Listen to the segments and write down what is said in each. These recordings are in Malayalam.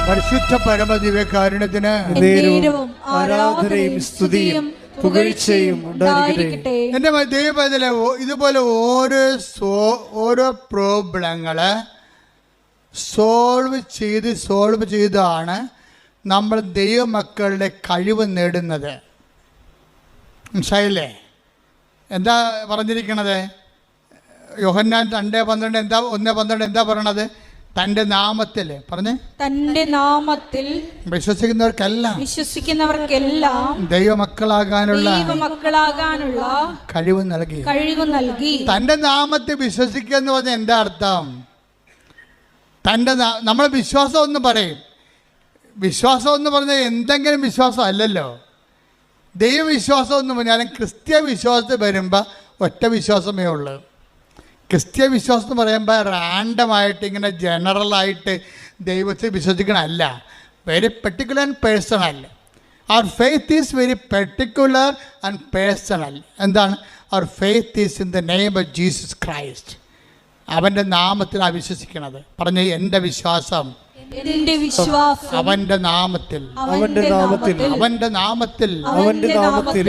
പരിശുദ്ധ പരമദിവ്യകാരുണ്യത്തിന് ആരാധനയും സ്തുതിയും പുകഴ്ചയും ഉണ്ടായിരിക്കട്ടെ. എൻ്റെ ദൈവത്തിലെ ഇതുപോലെ ഓരോ പ്രോബ്ലങ്ങള് സോൾവ് ചെയ്താണ് നമ്മൾ ദൈവമക്കളുടെ കഴിവ് നേടുന്നത്. മനസ്സിലായില്ലേ? എന്താ പറഞ്ഞിരിക്കണത്? യോഹന്നാൻ 2:12 എന്താ 1:12 എന്താ പറയണത്? തന്റെ നാമത്തിൽ പറഞ്ഞേ, തന്റെ നാമത്തിൽ വിശ്വസിക്കുന്നവർക്കെല്ലാം ദൈവമക്കളാകാനുള്ള കഴിവ് നൽകി. തന്റെ നാമത്തിൽ വിശ്വസിക്കുക എന്ന് പറഞ്ഞാൽ എന്താ അർത്ഥം? നമ്മൾ വിശ്വാസം എന്ന് പറയും. വിശ്വാസം എന്ന് പറഞ്ഞാൽ എന്തെങ്കിലും വിശ്വാസം അല്ലല്ലോ. ദൈവവിശ്വാസം എന്ന് പറഞ്ഞാലും ക്രിസ്ത്യ വിശ്വാസത്തിൽ വരുമ്പോൾ ഒറ്റ വിശ്വാസമേ ഉള്ളൂ. ക്രിസ്ത്യ വിശ്വാസം എന്ന് പറയുമ്പോൾ റാൻഡമായിട്ട് ഇങ്ങനെ ജനറലായിട്ട് ദൈവത്തെ വിശ്വസിക്കണമല്ല. Very particular and personal. Our faith is very particular and personal. എന്താണ്? Our faith is in the name of Jesus Christ. അവൻ്റെ നാമത്തിലാണ് വിശ്വസിക്കണത്. പറഞ്ഞ എൻ്റെ വിശ്വാസം അവന്റെ നാമത്തിൽ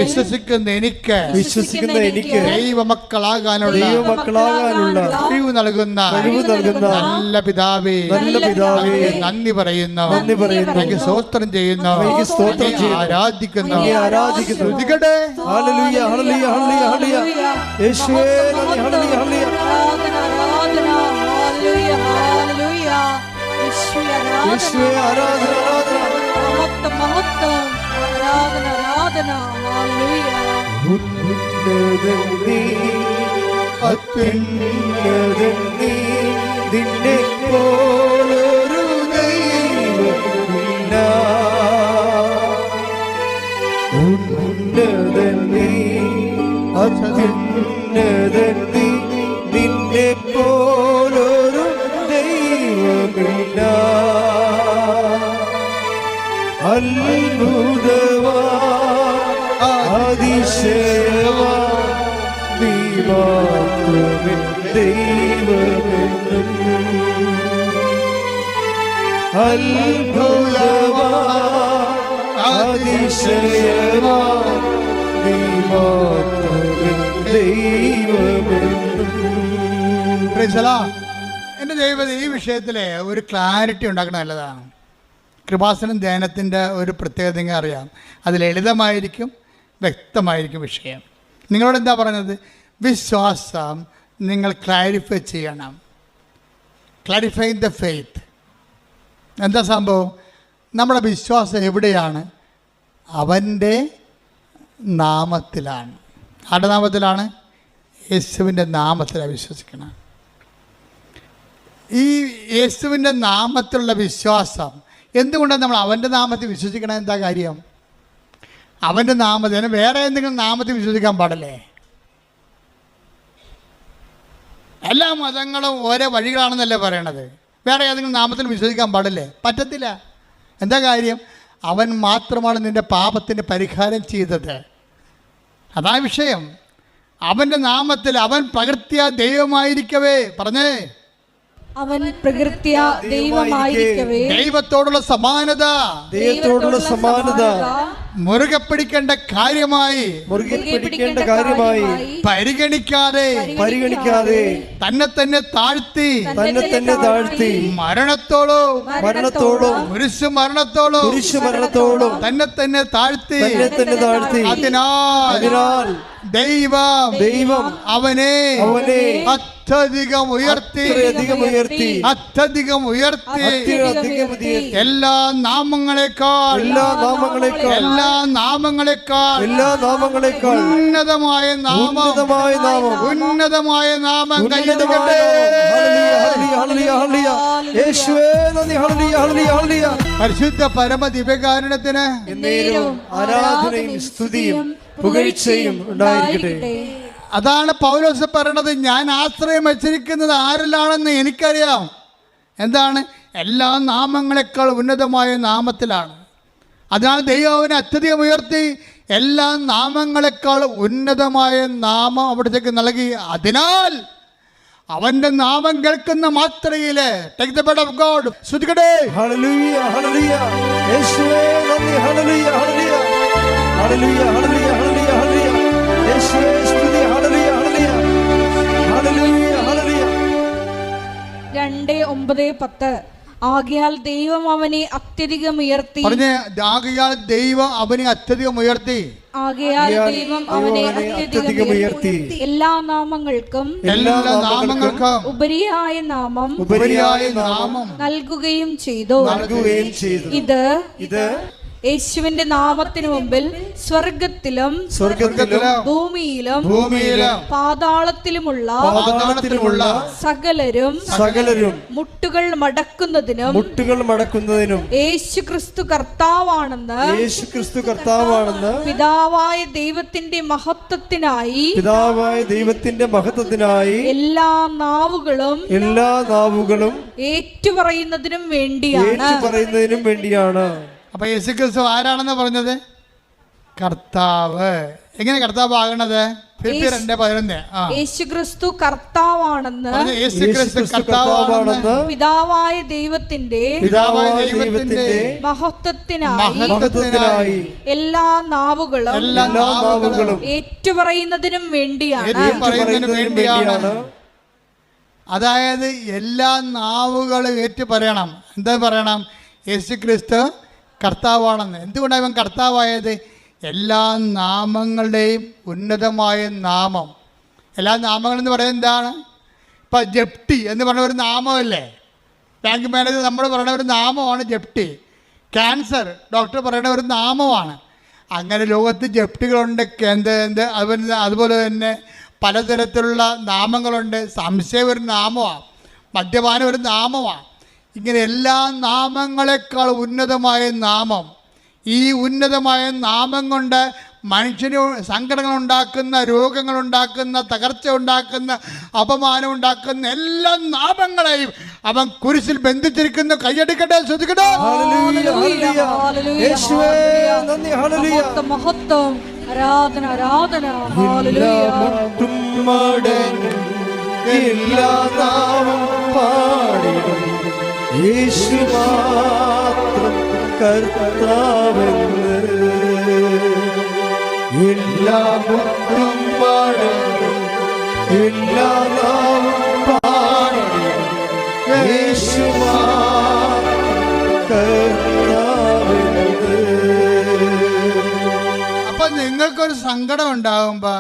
വിശ്വസിക്കുന്ന എനിക്ക് ദൈവമക്കളാകാനുള്ള കഴിവ് നൽകുന്ന നല്ല പിതാവേ നന്ദി പറയുന്നു. സ്തോത്രം ചെയ്യുന്നു. ആരാധിക്കുന്നു. ശ്രദ്ധിക്കട്ടെ. എൻ്റെ ദൈവം ഈ വിഷയത്തിലെ ഒരു ക്ലാരിറ്റി ഉണ്ടാക്കണം നല്ലതാണ്. കൃപാസനം ധ്യാനത്തിൻ്റെ ഒരു പ്രത്യേകത നിങ്ങൾ അറിയാം. അത് ലളിതമായിരിക്കും, വ്യക്തമായിരിക്കും വിഷയം. നിങ്ങളോട് എന്താ പറയുന്നത്? വിശ്വാസം നിങ്ങൾ ക്ലാരിഫൈ ചെയ്യണം. Clarify the faith. എന്താ സംഭവം? നമ്മുടെ വിശ്വാസം എവിടെയാണ്? അവൻ്റെ നാമത്തിലാണ്. ആരുടെ നാമത്തിലാണ്? യേശുവിൻ്റെ നാമത്തിലാണ് വിശ്വസിക്കണം. ഈ യേശുവിൻ്റെ നാമത്തിലുള്ള വിശ്വാസം എന്തുകൊണ്ടാണ് നമ്മൾ അവൻ്റെ നാമത്തിൽ വിശ്വസിക്കണം? എന്താ കാര്യം? അവൻ്റെ നാമത്തിൽ വേറെ എന്തെങ്കിലും നാമത്തിൽ വിശ്വസിക്കാൻ പാടില്ലേ? എല്ലാ മതങ്ങളും ഓരോ വഴികളാണെന്നല്ലേ പറയണത്. വേറെ ഏതെങ്കിലും നാമത്തിൽ വിശ്വസിക്കാൻ പാടില്ലേ? പറ്റത്തില്ല. എന്താ കാര്യം? അവൻ മാത്രമാണ് നിൻ്റെ പാപത്തിന് പരിഹാരം ചെയ്തത്. അതാ വിഷയം. അവൻ്റെ നാമത്തിൽ അവൻ പ്രകൃത്യാ ദൈവമായിരിക്കവേ പറഞ്ഞേ, അവൻ പ്രകൃത്യ ദൈവമായിരിക്കവേ ദൈവത്തോടുള്ള സമാനത മുറുകെ പിടിക്കേണ്ട കാര്യമായി പരിഗണിക്കാതെ തന്നെ തന്നെ താഴ്ത്തി മരണത്തോളം കുരിശു മരണത്തോളം തന്നെ തന്നെ താഴ്ത്തി. അതിനാൽ ദൈവം അവനെ അത്യധികം ഉയർത്തി എല്ലാ നാമങ്ങളെക്കാൾ ഉന്നതമായ നാമം കൈയെടുക്കട്ടെ. പരിശുദ്ധ പരമദിവ്യകാരുണ്യത്തിന് ആരാധനയും സ്തുതിയും പുകഴ്ചയും ഉണ്ടായിരിക്കട്ടെ. അതാണ് പൗലോസ് പറയണത്. ഞാൻ ആശ്രയം വച്ചിരിക്കുന്നത് ആരിലാണെന്ന് എനിക്കറിയാം. എന്താണ്? എല്ലാ നാമങ്ങളെക്കാൾ ഉന്നതമായ നാമത്തിലാണ്. അതിനാൽ ദൈവം അവനെ അത്യധികം ഉയർത്തി എല്ലാ നാമങ്ങളെക്കാൾ ഉന്നതമായ നാമം അവിടത്തേക്ക് നൽകി. അതിനാൽ അവന്റെ നാമം കേൾക്കുന്ന മാത്രയില് take the bed of God സ്തുതിക്കട്ടെ. ഹല്ലേലൂയ ഹല്ലേലൂയ യേശുവേ നന്ദി ഹല്ലേലൂയ ഹല്ലേലൂയ ഹല്ലേലൂയ ഹല്ലേലൂയ ഹല്ലേലൂയ ഹല്ലേലൂയ യേശുവേ സ്തുതി ഹല്ലേലൂയ ഹല്ലേലൂയ ഹല്ലേലൂയ ഹല്ലേലൂയ. 2:9-10 ആകയാൽ ദൈവം അവനെ അത്യധികം ഉയർത്തി. പറഞ്ഞേ, ആകയാൽ ദൈവം അവനെ അത്യധികം ഉയർത്തി. ആകയാൽ ദൈവം അവനെ അത്യധികം ഉയർത്തി. എല്ലാ നാമങ്ങൾക്കും ഉപരിയായ നാമം നൽകുകയും ചെയ്തു. ഇത് യേശുവിന്റെ നാമത്തിനു മുമ്പിൽ സ്വർഗത്തിലും ഭൂമിയിലും പാതാളത്തിലുമുള്ള സകലരും മുട്ടുകൾ മടക്കുന്നതിനും യേശു ക്രിസ്തു കർത്താവാണെന്ന് പിതാവായ ദൈവത്തിന്റെ മഹത്വത്തിനായി എല്ലാ നാവുകളും ഏറ്റുപറയുന്നതിനും വേണ്ടിയാണ്. അപ്പൊ യേശു ക്രിസ്തു ആരാണെന്ന് പറഞ്ഞത്? കർത്താവ്. എങ്ങനെ കർത്താവ് ആകണത്? ഫിലിപ്പിയർ 2:11. യേശു ക്രിസ്തു കർത്താവാണെന്ന് പിതാവായ ദൈവത്തിന്റെ മഹത്വത്തിനായി എല്ലാ നാവുകളും ഏറ്റുപറയുന്നതിനും വേണ്ടിയാണ്. അതായത് എല്ലാ നാവുകളും ഏറ്റു പറയണം. എന്താ പറയണം? യേശു ക്രിസ്തു കർത്താവാണെന്ന്. എന്തുകൊണ്ടാണ് ഇവൻ കർത്താവായത്? എല്ലാ നാമങ്ങളുടെയും ഉന്നതമായ നാമം. എല്ലാ നാമങ്ങളെന്ന് പറയുന്നത് എന്താണ്? ഇപ്പം ജപ്തി എന്ന് പറഞ്ഞ ഒരു നാമമല്ലേ? ബാങ്ക് മാനേജർ നമ്മൾ പറയുന്ന ഒരു നാമമാണ് ജപ്തി. ക്യാൻസർ ഡോക്ടർ പറയുന്ന ഒരു നാമമാണ്. അങ്ങനെ ലോകത്ത് ജപ്തികളുണ്ട്. അതുപോലെ തന്നെ പലതരത്തിലുള്ള നാമങ്ങളുണ്ട്. സംശയം ഒരു നാമമാണ്, മദ്യപാനം ഒരു നാമമാണ്. ഇങ്ങനെ എല്ലാ നാമങ്ങളെക്കാൾ ഉന്നതമായ നാമം. ഈ ഉന്നതമായ നാമം കൊണ്ട് മനുഷ്യന് സങ്കടങ്ങളുണ്ടാക്കുന്ന, രോഗങ്ങളുണ്ടാക്കുന്ന, തകർച്ച ഉണ്ടാക്കുന്ന, അപമാനം ഉണ്ടാക്കുന്ന എല്ലാ നാമങ്ങളെയും അവൻ കുരിശിൽ ബന്ധിച്ചിരിക്കുന്നു. കൈയടിക്കട്ടെ, ശ്രദ്ധിക്കട്ടെ. മഹത്വം, ആരാധന, ആരാധന. യേശു മാത്രം കർത്താവെന്ന് എല്ലാ മുട്ടും പാടും, എല്ലാ നാമം പാടും. യേശു മാത്രം കർത്താവെന്ന്. അപ്പൊ നിങ്ങൾക്കൊരു സങ്കടം ഉണ്ടാകുമ്പോ,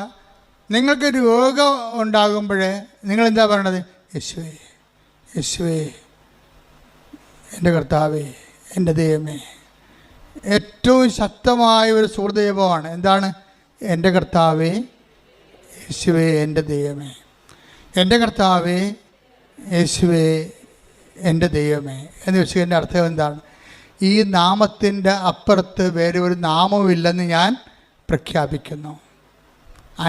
നിങ്ങൾക്ക് രോഗം ഉണ്ടാകുമ്പോഴേ നിങ്ങൾ എന്താ പറയണത്? യേശുവേ, യേശുവേ, എൻ്റെ കർത്താവേ, എൻ്റെ ദൈവമേ. ഏറ്റവും ശക്തമായ ഒരു സുഹൃദൈവമാണ്. എന്താണ്? എൻ്റെ കർത്താവേ, യേശുവേ, എൻ്റെ ദൈവമേ. എൻ്റെ കർത്താവേ, യേശുവേ, എൻ്റെ ദൈവമേ എന്ന് വെച്ചതിൻ്റെ അർത്ഥം എന്താണ്? ഈ നാമത്തിൻ്റെ അപ്പുറത്ത് വേറെ ഒരു നാമവുമില്ലെന്ന് ഞാൻ പ്രഖ്യാപിക്കുന്നു.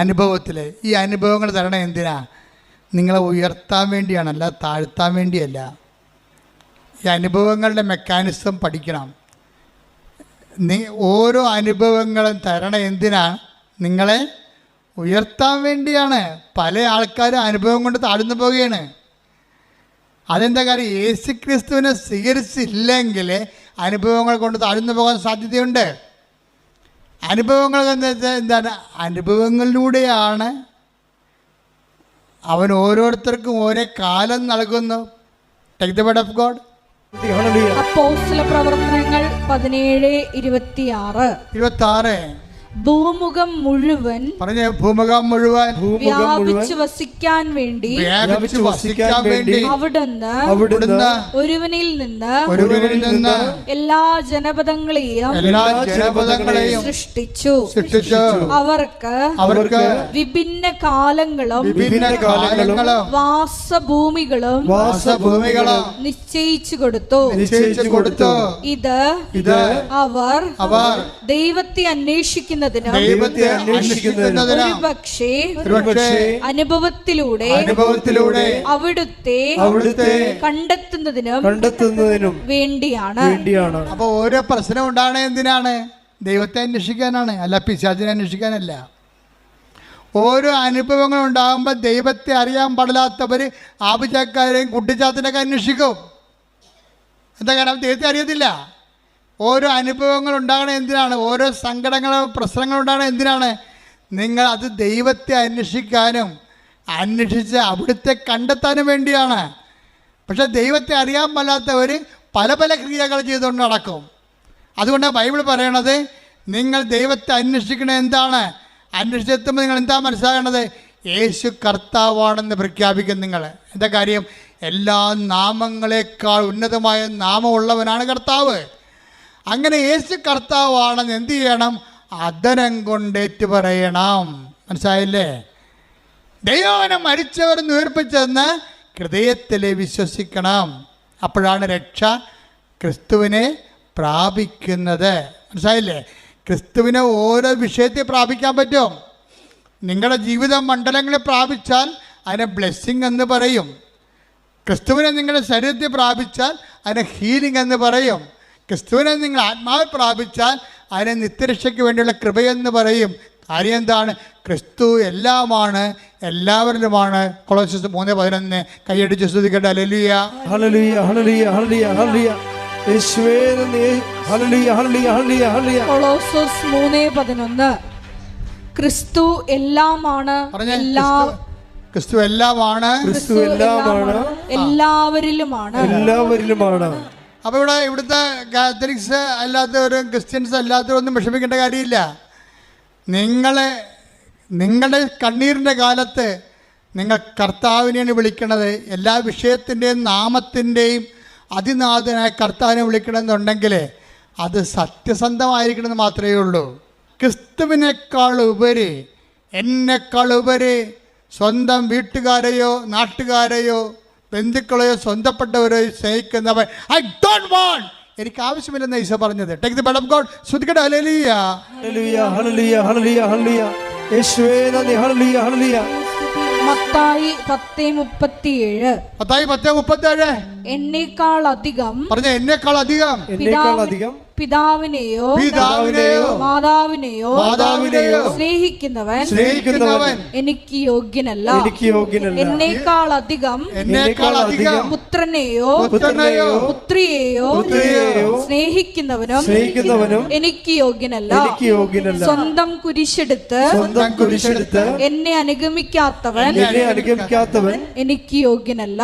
അനുഭവത്തിൽ ഈ അനുഭവങ്ങൾ തരണം എന്തിനാ? നിങ്ങളെ ഉയർത്താൻ വേണ്ടിയാണ്, അല്ല താഴ്ത്താൻ വേണ്ടിയല്ല. ഈ അനുഭവങ്ങളുടെ മെക്കാനിസം പഠിക്കണം. ഓരോ അനുഭവങ്ങളും തരണം എന്തിനാണ്? നിങ്ങളെ ഉയർത്താൻ വേണ്ടിയാണ്. പല ആൾക്കാരും അനുഭവം കൊണ്ട് താഴ്ന്നു പോവുകയാണ്. അതെന്താ കാര്യം? യേശു ക്രിസ്തുവിനെ സ്വീകരിച്ചില്ലെങ്കിൽ അനുഭവങ്ങൾ കൊണ്ട് താഴ്ന്നു പോകാൻ സാധ്യതയുണ്ട്. അനുഭവങ്ങൾ എന്താണ്? അനുഭവങ്ങളിലൂടെയാണ് അവൻ ഓരോരുത്തർക്കും ഓരോ കാലം നൽകുന്നു. Take the word of God. അപ്പോസ്തലപ്രവർത്തനങ്ങൾ 17:26. ഭൂമുഖം മുഴുവൻ പറഞ്ഞ ഭൂമുഖം മുഴുവൻ വ്യാപിച്ചു വസിക്കാൻ വേണ്ടി അവിടുന്ന് ഒരുവനിൽ നിന്ന് എല്ലാ ജനപദങ്ങളെയും സൃഷ്ടിച്ചു. അവർക്ക് വിഭിന്ന കാലങ്ങളും വാസഭൂമികളും നിശ്ചയിച്ചു കൊടുത്തു. ഇത് അവർ ദൈവത്തെ അന്വേഷിക്കുന്നതിനും ഒരുപക്ഷേ അനുഭവത്തിലൂടെ അവിടുത്തെ കണ്ടെത്തുന്നതിനും വേണ്ടിയാണ്. അപ്പൊ ഓരോ പ്രശ്നം ഉണ്ടാകണ എന്തിനാണ്? ദൈവത്തെ അന്വേഷിക്കാനാണ്, അല്ല പിശാചിനെ അന്വേഷിക്കാനല്ല. ഓരോ അനുഭവങ്ങൾ ഉണ്ടാകുമ്പോൾ ദൈവത്തെ അറിയാൻ പാടില്ലാത്തവർ ആഭിചാക്കാരെയും കുട്ടിച്ചാത്തിനൊക്കെ അന്വേഷിക്കും. എന്താ കാരണം? ദൈവത്തെ അറിയത്തില്ല. ഓരോ അനുഭവങ്ങൾ ഉണ്ടാകണത് എന്തിനാണ്? ഓരോ സങ്കടങ്ങൾ പ്രശ്നങ്ങൾ ഉണ്ടാകണത് എന്തിനാണ്? നിങ്ങൾ അത് ദൈവത്തെ അന്വേഷിക്കാനും അന്വേഷിച്ച് അവിടുത്തെ കണ്ടെത്താനും വേണ്ടിയാണ്. പക്ഷേ ദൈവത്തെ അറിയാൻ പാടില്ലാത്തവർ പല പല ക്രിയകൾ ചെയ്തുകൊണ്ട് നടക്കും. അതുകൊണ്ടാണ് ബൈബിൾ പറയണത്, നിങ്ങൾ ദൈവത്തെ അന്വേഷിക്കണത് എന്താണ്? അന്വേഷിച്ചെത്തുമ്പോൾ നിങ്ങൾ എന്താ മനസ്സിലാകേണ്ടത്? യേശു കർത്താവാണെന്ന് പ്രഖ്യാപിക്കും നിങ്ങൾ. എന്താ കാര്യം? എല്ലാ നാമങ്ങളെക്കാൾ ഉന്നതമായ നാമമുള്ളവനാണ് കർത്താവ്. അങ്ങനെ യേശു കർത്താവാണെന്ന് എന്ത് ചെയ്യണം? അധരം കൊണ്ടേറ്റ് പറയണം. മനസ്സിലായില്ലേ? ദൈവവനെ മരിച്ചവർ ഉയർപ്പിച്ചെന്ന് ഹൃദയത്തിൽ വിശ്വസിക്കണം. അപ്പോഴാണ് രക്ഷ ക്രിസ്തുവിനെ പ്രാപിക്കുന്നത്. മനസ്സിലായില്ലേ? ക്രിസ്തുവിനെ ഓരോ വിഷയത്തെ പ്രാപിക്കാൻ പറ്റും. നിങ്ങളുടെ ജീവിത മണ്ഡലങ്ങളെ പ്രാപിച്ചാൽ അതിനെ ബ്ലെസ്സിങ് എന്ന് പറയും. ക്രിസ്തുവിനെ നിങ്ങളുടെ ശരീരത്തെ പ്രാപിച്ചാൽ അതിനെ ഹീലിംഗ് എന്ന് പറയും. ക്രിസ്തുവിനെ നിങ്ങൾ ആത്മാവ് പ്രാപിച്ചാൽ അതിനെ നിത്യരക്ഷയ്ക്ക് വേണ്ടിയുള്ള കൃപയെന്ന് പറയും. കാര്യം എന്താണ്? ക്രിസ്തു എല്ലാമാണ്, എല്ലാവരിലുമാണ്. കൊളോസ്യസ് 3:11 കൈയടിച്ച് സ്തുതിക്കട്ടെ. ഹല്ലേലൂയ, ഹല്ലേലൂയ, ഹല്ലേലൂയ, ഹല്ലേലൂയ, ഹല്ലേലൂയ. യേശുവേ നന്ദി. ഹല്ലേലൂയ, ഹല്ലേലൂയ, ഹല്ലേലൂയ, ഹല്ലേലൂയ. കൊളോസ്യസ് 3:11 ക്രിസ്തു എല്ലാമാണ്, ക്രിസ്തു എല്ലാമാണ്, ക്രിസ്തു എല്ലാമാണ്, എല്ലാവരിലുമാണ്, എല്ലാവരിലുമാണ്. അപ്പോൾ ഇവിടുത്തെ കാത്തലിക്സ് അല്ലാത്തവരും ക്രിസ്ത്യൻസ് അല്ലാത്തവരും ഒന്നും വിഷമിക്കേണ്ട കാര്യമില്ല. നിങ്ങളുടെ കണ്ണീരിൻ്റെ കാലത്ത് നിങ്ങൾ കർത്താവിനെയാണ് വിളിക്കണത്. എല്ലാ വിഷയത്തിൻ്റെയും നാമത്തിൻ്റെയും അതിനാഥനായ കർത്താവിനെ വിളിക്കണമെന്നുണ്ടെങ്കിൽ അത് സത്യസന്ധമായിരിക്കണമെന്ന് മാത്രമേ ഉള്ളൂ. ക്രിസ്തുവിനേക്കാൾ ഉപരി, എന്നെക്കാൾ ഉപരി സ്വന്തം വീട്ടുകാരെയോ നാട്ടുകാരെയോ ബന്ധുക്കളെയോ സ്വന്തപ്പെട്ടവരെയോ സ്നേഹിക്കുന്നവൻ ഐ ഡോണ്ട് വാണ്ട്, എനിക്ക് ആവശ്യമില്ലെന്ന് ഈശോ പറഞ്ഞത്. Take the blood of God. ശ്രുതിക്കട്ടെ. ഹല്ലേലൂയ, ഹല്ലേലൂയ, ഹല്ലേലൂയ, ഹല്ലേലൂയ, ഹല്ലേലൂയ. യേശുവേ നന്ദി. ഹല്ലേലൂയ, ഹല്ലേലൂയ. മത്തായി 10:37 എന്നേക്കാൾ അധികം, പറഞ്ഞ എന്നേക്കാൾ അധികം, എന്നേക്കാൾ അധികം പിതാവിനെയോ മാതാവിനെയോ സ്നേഹിക്കുന്നവൻ എനിക്ക് യോഗ്യനല്ല. എന്നേക്കാൾ അധികം പുത്രനെയോ പുത്രിയെയോ സ്നേഹിക്കുന്നവനും എനിക്ക് യോഗ്യനല്ല. സ്വന്തം കുരിശെടുത്ത് എന്നെ അനുഗമിക്കാത്തവൻ എനിക്ക് യോഗ്യനല്ല.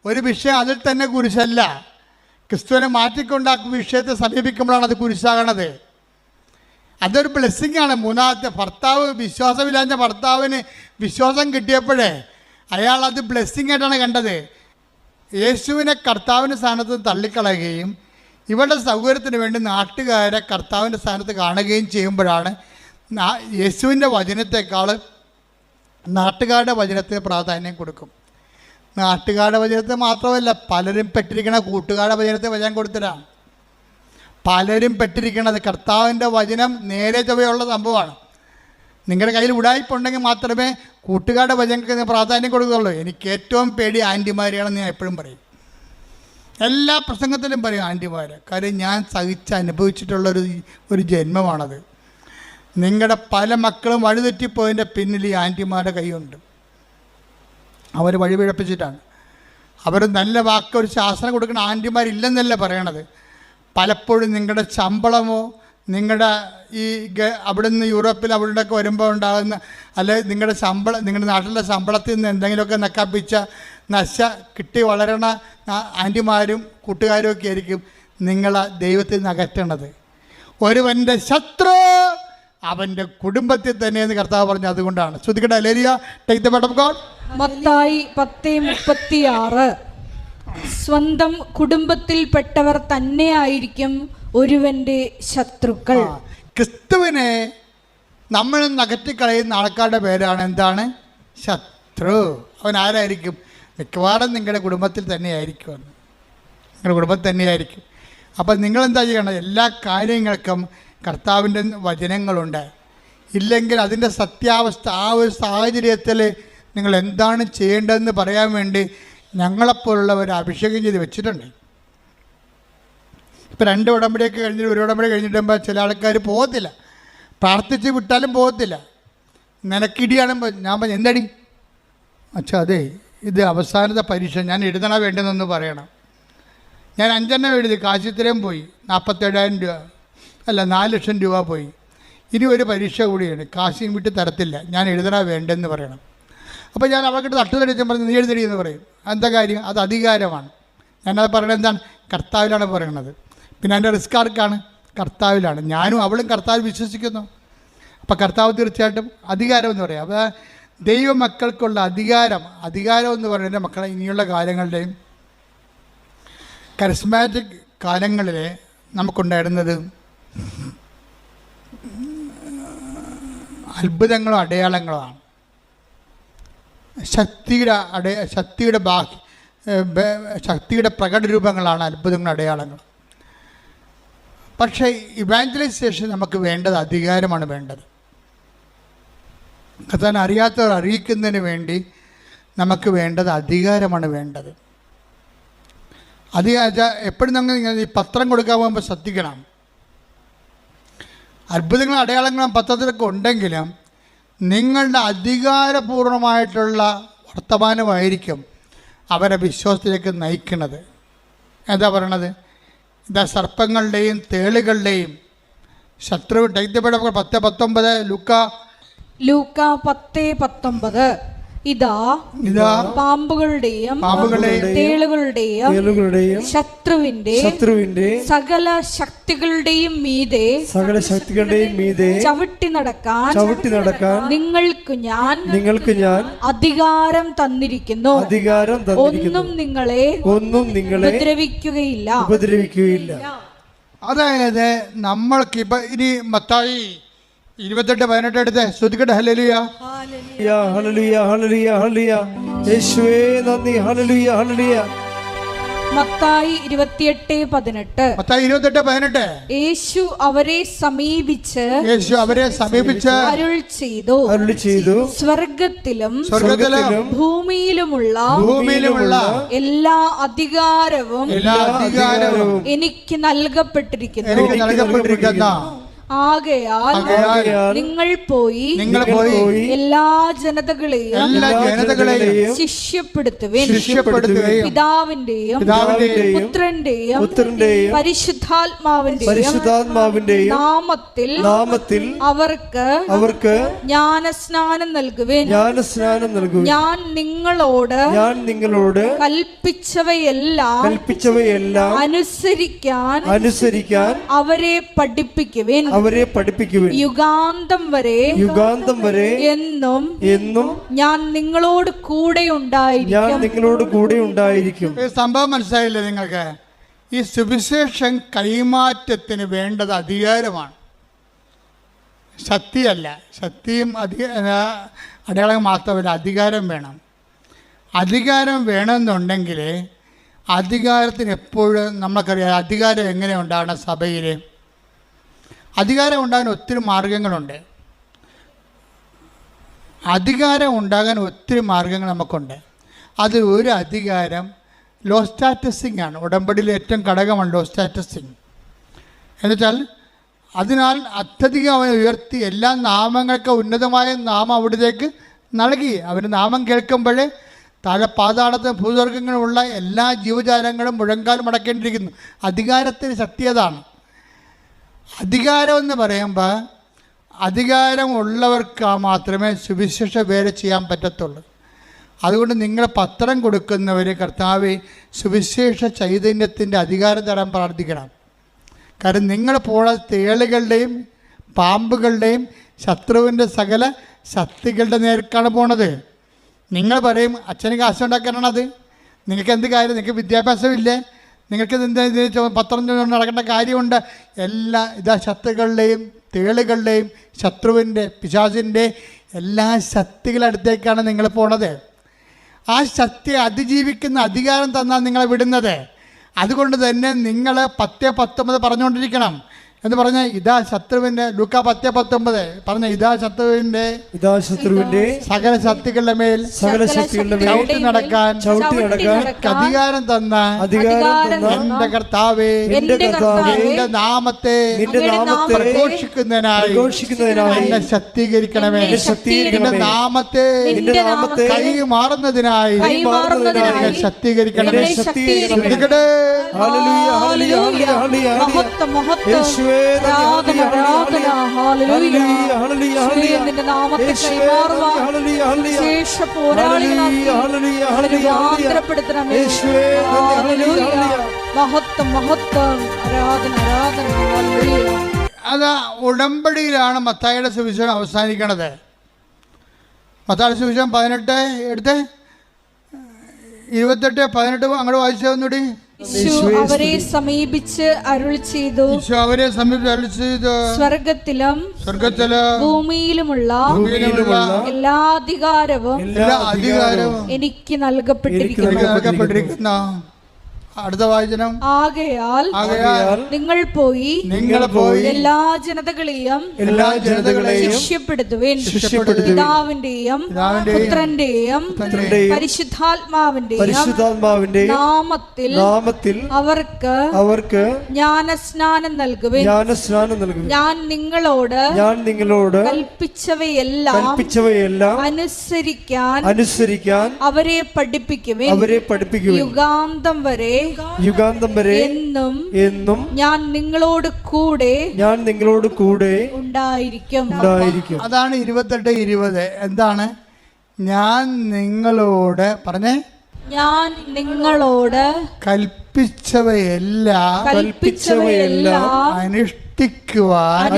ഒരു വിഷയം അതിൽ തന്നെ കുരിശല്ല. ക്രിസ്തുവിനെ മാറ്റിക്കൊണ്ടാക്കുന്ന വിഷയത്തെ സമീപിക്കുമ്പോഴാണ് അത് കുരിശാകണത്. അതൊരു ബ്ലെസ്സിങ് ആണ്. മൂന്നാമത്തെ ഭർത്താവ്, വിശ്വാസമില്ലാഞ്ഞ ഭർത്താവിന് വിശ്വാസം കിട്ടിയപ്പോഴേ അയാൾ അത് ബ്ലെസ്സിങ് ആയിട്ടാണ് കണ്ടത്. യേശുവിനെ കർത്താവിൻ്റെ സ്ഥാനത്ത് തള്ളിക്കളയുകയും ഇവരുടെ സൗകര്യത്തിന് വേണ്ടി നാട്ടുകാരെ കർത്താവിൻ്റെ സ്ഥാനത്ത് കാണുകയും ചെയ്യുമ്പോഴാണ് യേശുവിൻ്റെ വചനത്തെക്കാൾ നാട്ടുകാരുടെ വചനത്തിന് പ്രാധാന്യം കൊടുക്കും. നാട്ടുകാരുടെ വചനത്തെ മാത്രമല്ല, പലരും പെട്ടിരിക്കണ കൂട്ടുകാരുടെ വചനത്തെ വചനം കൊടുത്തിട്ടാണ്. പലരും പെട്ടിരിക്കണത് കർത്താവിൻ്റെ വചനം നേരെ ചൊവ്വയുള്ള സംഭവമാണ്. നിങ്ങളുടെ കയ്യിൽ ഉടായ്പുണ്ടെങ്കിൽ മാത്രമേ കൂട്ടുകാരുടെ വചനങ്ങൾക്ക് പ്രാധാന്യം കൊടുക്കുകയുള്ളൂ. എനിക്ക് ഏറ്റവും പേടി ആൻറ്റിമാരെയാണെന്ന് ഞാൻ എപ്പോഴും പറയും. എല്ലാ പ്രസംഗത്തിലും പറയും ആൻറ്റിമാരെ. കാര്യം ഞാൻ അനുഭവിച്ചിട്ടുള്ളൊരു ജന്മമാണത്. നിങ്ങളുടെ പല മക്കളും വഴിതെറ്റിപ്പോയതിൻ്റെ പിന്നിൽ ഈ ആൻറ്റിമാരുടെ കൈയുണ്ട്. അവർ വഴിപിഴപ്പിച്ചിട്ടാണ്. അവർ നല്ല വാക്ക്, ഒരു ശാസനം കൊടുക്കുന്ന ആൻറ്റിമാരില്ലെന്നല്ല പറയണത്. പലപ്പോഴും നിങ്ങളുടെ ശമ്പളമോ നിങ്ങളുടെ ഈ അവിടെ നിന്ന് യൂറോപ്പിൽ അവിടെയൊക്കെ വരുമ്പോൾ ഉണ്ടാകുന്ന, അല്ലെ നിങ്ങളുടെ നാട്ടിലെ ശമ്പളത്തിൽ നിന്ന് എന്തെങ്കിലുമൊക്കെ നക്കാപ്പിച്ച കിട്ടി വളരണ ആൻറ്റിമാരും കൂട്ടുകാരും ഒക്കെ ആയിരിക്കും നിങ്ങളെ ദൈവത്തിൽ നിന്ന് അകറ്റണത്. ഒരുവൻ്റെ ശത്രു അവൻ്റെ കുടുംബത്തിൽ തന്നെയെന്ന് കർത്താവ് പറഞ്ഞു. അതുകൊണ്ടാണ്. ശ്രുതിക്കട്ടെ. ഹല്ലേലൂയ. Take the blood of God. മത്തായി 10:36 സ്വന്തം കുടുംബത്തിൽപ്പെട്ടവർ തന്നെയായിരിക്കും ഒരുവന്റെ ശത്രുക്കൾ. ക്രിസ്തുവിനെ നമ്മൾ നകറ്റിക്കളയുന്ന ആൾക്കാരുടെ പേരാണ് എന്താണ്? ശത്രു. അവൻ ആരായിരിക്കും? മിക്കവാറും നിങ്ങളുടെ കുടുംബത്തിൽ തന്നെയായിരിക്കും. നിങ്ങളുടെ കുടുംബത്തിൽ തന്നെയായിരിക്കും. അപ്പം നിങ്ങളെന്താ ചെയ്യണം? എല്ലാ കാര്യങ്ങൾക്കും കർത്താവിൻ്റെ വചനങ്ങളുണ്ട്. ഇല്ലെങ്കിൽ അതിൻ്റെ സത്യാവസ്ഥ, ആ ഒരു സാഹചര്യത്തിൽ നിങ്ങൾ എന്താണ് ചെയ്യേണ്ടതെന്ന് പറയാൻ വേണ്ടി ഞങ്ങളെപ്പോലുള്ളവർ അഭിഷേകം ചെയ്ത് വെച്ചിട്ടുണ്ട്. ഇപ്പം 2 ഉടമ്പടിയൊക്കെ കഴിഞ്ഞിട്ട് 1 ഉടമ്പടി കഴിഞ്ഞിട്ടുമ്പോൾ ചില ആൾക്കാർ പോകത്തില്ല. പ്രാർത്ഥിച്ച് വിട്ടാലും പോകത്തില്ല. നിനക്കിടിയാണ്. ഞാൻ പറഞ്ഞു എന്തടി? അച്ഛാ അതെ, ഇത് അവസാനത്തെ പരീക്ഷ, ഞാൻ എഴുതണ വേണ്ടെന്നൊന്ന് പറയണം. ഞാൻ 5 എഴുതി, കാശ് ഇത്രയും പോയി, 47,000 രൂപ അല്ല 4 ലക്ഷം രൂപ പോയി. ഇനി ഒരു പരീക്ഷ കൂടിയാണ്, കാശും വിട്ട് തരത്തില്ല, ഞാൻ എഴുതണ വേണ്ടെന്ന് പറയണം. അപ്പോൾ ഞാൻ അവർക്കിട്ട് തട്ടുതടിച്ചും പറഞ്ഞു നീ എഴുതടി എന്ന് പറയും. എന്താ കാര്യം? അത് അധികാരമാണ്. ഞാനത് പറയണത് എന്താണ്? കർത്താവിലാണ് പറയണത്. പിന്നെ എൻ്റെ റിസ്ക് ആർക്കാണ്? കർത്താവിലാണ്. ഞാനും അവളും കർത്താവിൽ വിശ്വസിക്കുന്നു. അപ്പോൾ കർത്താവ് തീർച്ചയായിട്ടും അധികാരം എന്ന് പറയാം. അപ്പോൾ ദൈവമക്കൾക്കുള്ള അധികാരം എന്ന് പറയുന്നത് മക്കളെ ഇനിയുള്ള കാലങ്ങളുടെയും കരിസ്മാറ്റിക് കാലങ്ങളിൽ നമുക്കുണ്ടായിരുന്നത് അത്ഭുതങ്ങളും അടയാളങ്ങളുമാണ്. ശക്തിയുടെ പ്രകടരൂപങ്ങളാണ് അത്ഭുതങ്ങളും അടയാളങ്ങൾ. പക്ഷേ ഇവാഞ്ചലൈസേഷൻ നമുക്ക് വേണ്ടത് അധികാരമാണ് വേണ്ടത്. കർത്താവിനെ അറിയാത്തവർ അറിയിക്കുന്നതിന് വേണ്ടി നമുക്ക് വേണ്ടത് അധികാരമാണ് വേണ്ടത്. എപ്പോഴും നമ്മൾ ഈ പത്രം കൊടുക്കാൻ പോകുമ്പോൾ ശ്രദ്ധിക്കണം. അത്ഭുതങ്ങളും അടയാളങ്ങളും പത്രത്തിലൊക്കെ ഉണ്ടെങ്കിലും നിങ്ങളുടെ അധികാരപൂർണമായിട്ടുള്ള വർത്തമാനമായിരിക്കും അവരെ വിശ്വാസത്തിലേക്ക് നയിക്കുന്നത്. എന്താ പറയണത്? ഇതാ സർപ്പങ്ങളുടെയും തേളുകളുടെയും ശത്രു 10:19 ലൂക്ക 10:19 ഇതാ പാമ്പുകളുടെയും തേളുകളുടെയും ശത്രുവിന്റെ സകല ശക്തികളുടെയും മീതെ ചവിട്ടി നടക്കാൻ നിങ്ങൾക്ക് ഞാൻ അധികാരം തന്നിരിക്കുന്നു. ഒന്നും നിങ്ങളെ ഉപദ്രവിക്കുകയില്ല. അതായത് നമ്മൾക്കിപ്പോ ഇനി മത്തായി 28:18 എടുത്ത് ശ്രുതിക്കട്ടെ. ഹല്ലേലൂയ ഹല്ലേലൂയ ഹല്ലേലൂയ ഹല്ലേലൂയ യേശുവേ നന്ദി. ഹല്ലേലൂയ ഹല്ലേലൂയ. മത്തായി 28:18 യേശു അവരെ സമീപിച്ച് അരുൾ ചെയ്തു സ്വർഗത്തിലും ഭൂമിയിലുമുള്ള എല്ലാ അധികാരവും എനിക്ക് നൽകപ്പെട്ടിരിക്കുന്നു. ആകയാൽ നിങ്ങൾ പോയി എല്ലാ ജനതകളെയും ശിഷ്യപ്പെടുത്തുവിൻ. പിതാവിന്റെയും പുത്രന്റെയും പരിശുദ്ധാത്മാവിന്റെയും നാമത്തിൽ അവർക്ക് ജ്ഞാനസ്നാനം നൽകുവിൻ. ഞാൻ നിങ്ങളോട് കൽപ്പിച്ചവയെല്ലാം അനുസരിക്കാൻ അവരെ പഠിപ്പിക്കുവിൻ. യുഗാന്തം വരെ എന്നും ഞാൻ നിങ്ങളോട് കൂടെ ഉണ്ടായിരിക്കും. സംഭവം മനസ്സിലായില്ലേ നിങ്ങൾക്ക്? ഈ സുവിശേഷം കൈമാറ്റത്തിന് വേണ്ടത് അധികാരമാണ്, ശക്തിയല്ല. ശക്തിയും അടയാളം മാത്രമല്ല, അധികാരം വേണം. അധികാരം വേണമെന്നുണ്ടെങ്കിൽ അധികാരത്തിന് എപ്പോഴും നമുക്കറിയാം അധികാരം എങ്ങനെ ഉണ്ടാകണം. സഭയിൽ അധികാരം ഉണ്ടാകാൻ ഒത്തിരി മാർഗങ്ങളുണ്ട്. നമുക്കുണ്ട്. അത് ഒരു അധികാരം ലോ സ്റ്റാറ്റസിങ് ആണ്. ഉടമ്പടിയിലെ ഏറ്റവും ഘടകമാണ് ലോ സ്റ്റാറ്റസിങ്. എന്നുവെച്ചാൽ അതിനാൽ അത്യധികം അവനെ ഉയർത്തി എല്ലാ നാമങ്ങൾക്ക് ഉന്നതമായ നാമം അവിടത്തേക്ക് നൽകി. അവന് നാമം കേൾക്കുമ്പോഴേ താഴെ പാതാളത്തിന് ഭൂസ്വർഗങ്ങളുമുള്ള എല്ലാ ജീവജാലങ്ങളും മുഴങ്കാൽ മടക്കേണ്ടിയിരിക്കുന്നു. അധികാരത്തിന് ശക്തി അതാണ്. അധികാരം എന്ന് പറയുമ്പോൾ അധികാരമുള്ളവർക്ക് മാത്രമേ സുവിശേഷ വേല ചെയ്യാൻ പറ്റത്തുള്ളൂ. അതുകൊണ്ട് നിങ്ങൾ പത്രം കൊടുക്കുന്നവർ കർത്താവെ സുവിശേഷ ചൈതന്യത്തിൻ്റെ അധികാരം തരാൻ പ്രാർത്ഥിക്കണം. കാരണം നിങ്ങൾ പോണ തേളുകളുടെയും പാമ്പുകളുടെയും ശത്രുവിൻ്റെ സകല ശക്തികളുടെ നേർക്കാണ് പോണത്. നിങ്ങൾ പറയും അച്ഛന് കാശുണ്ടാക്കാനാണത്. നിങ്ങൾക്ക് എന്ത് കാര്യം? നിങ്ങൾക്ക് വിദ്യാഭ്യാസമില്ലേ? നിങ്ങൾക്ക് എന്താ പത്രം നടക്കേണ്ട കാര്യമുണ്ട്? എല്ലാ ശത്രുക്കളുടെയും തേളുകളുടെയും ശത്രുവിൻ്റെ പിശാചിൻ്റെ എല്ലാ ശക്തികളടുത്തേക്കാണ് നിങ്ങൾ പോണത്. ആ ശക്തിയെ അതിജീവിക്കുന്ന അധികാരം തന്നാൽ നിങ്ങളെ വിടുന്നത്. അതുകൊണ്ട് തന്നെ നിങ്ങൾ 10:19 പറഞ്ഞുകൊണ്ടിരിക്കണം. എന്ന് പറഞ്ഞ ഇതാ ശത്രുവിന്റെ ലൂക്കാ 10:19 പറഞ്ഞ ഇതാ ശത്രുവിന്റെ സകല ശക്തികളുടെ മേൽ ചവിട്ടി നടക്കാൻ അധികാരം തന്ന എന്റെ കർത്താവേ എന്റെ നാമത്തെ പ്രഘോഷിക്കുന്നതിനായി എന്നെ ശക്തീകരിക്കണമേ. എന്റെ നാമത്തെ കൈ മാറുന്നതിനായി എന്നെ ശക്തീകരിക്കണമേ. ശ്രദ്ധിക്കട്ടെ. അത് ഉടമ്പടിയിലാണ് മത്തായിയുടെ സുവിശേഷം അവസാനിക്കണത്. മത്തായിയുടെ സുവിശേഷം 18 എടുത്ത് 28-18 അങ്ങോട്ട് വായിച്ചു തന്നൂടി. അവരെ സമീപിച്ച് അരുളി ചെയ്തു, സ്വർഗത്തിലും ഭൂമിയിലുമുള്ള എല്ലാ അധികാരവും എനിക്ക് നൽകപ്പെട്ടിരിക്കുന്നു. അടുത്ത വാചനം, ആകയാൽ നിങ്ങൾ പോയി എല്ലാ ജനതകളെയും ശിഷ്യപ്പെടുത്തുവിൻ, പിതാവിന്റെയും പുത്രന്റെയും പരിശുദ്ധാത്മാവിന്റെയും നാമത്തിൽ അവർക്ക് ജ്ഞാനസ്നാനം നൽകുവിൻ. ഞാൻ നിങ്ങളോട് കൽപ്പിച്ചവയെല്ലാം അനുസരിക്കാൻ അവരെ പഠിപ്പിക്കുവിൻ. യുഗാന്തം വരെ എന്നും ഞാൻ നിങ്ങളോട് കൂടെ ഉണ്ടായിരിക്കും. അതാണ് 28-20. എന്താണ്? ഞാൻ നിങ്ങളോട് പറഞ്ഞേ, ഞാൻ നിങ്ങളോട് കൽപ്പിച്ചവയെല്ലാം അനുഷ്ഠിക്കുവാൻ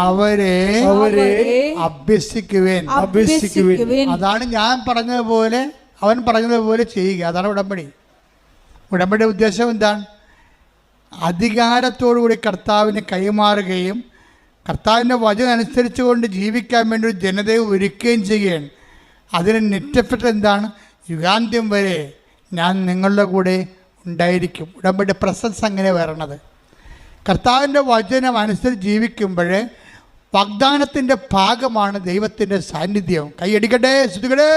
അവരെ അഭ്യസിക്കുവേൻ. അതാണ് ഞാൻ പറഞ്ഞതുപോലെ അവൻ പറഞ്ഞതുപോലെ ചെയ്യുക. അതാണ് ഉടമ്പടി. ഉടമ്പടിയുടെ ഉദ്ദേശം എന്താണ്? അധികാരത്തോടുകൂടി കർത്താവിനെ കൈമാറുകയും കർത്താവിൻ്റെ വചനം അനുസരിച്ചുകൊണ്ട് ജീവിക്കാൻ വേണ്ടി ഒരു ജനതയെ ഒരുക്കുകയും ചെയ്യുകയാണ്. അതിന് നെറ്റഫെക്റ്റ് എന്താണ്? യുഗാന്ത്യം വരെ ഞാൻ നിങ്ങളുടെ കൂടെ ഉണ്ടായിരിക്കും. ഉടമ്പടി പ്രസൻസ് അങ്ങനെ വരണത്. കർത്താവിൻ്റെ വചനം അനുസരിച്ച് ജീവിക്കുമ്പോൾ വാഗ്ദാനത്തിൻ്റെ ഭാഗമാണ് ദൈവത്തിൻ്റെ സാന്നിധ്യം. കൈയടിക്കട്ടെ, ശ്രുതികട്ടെ.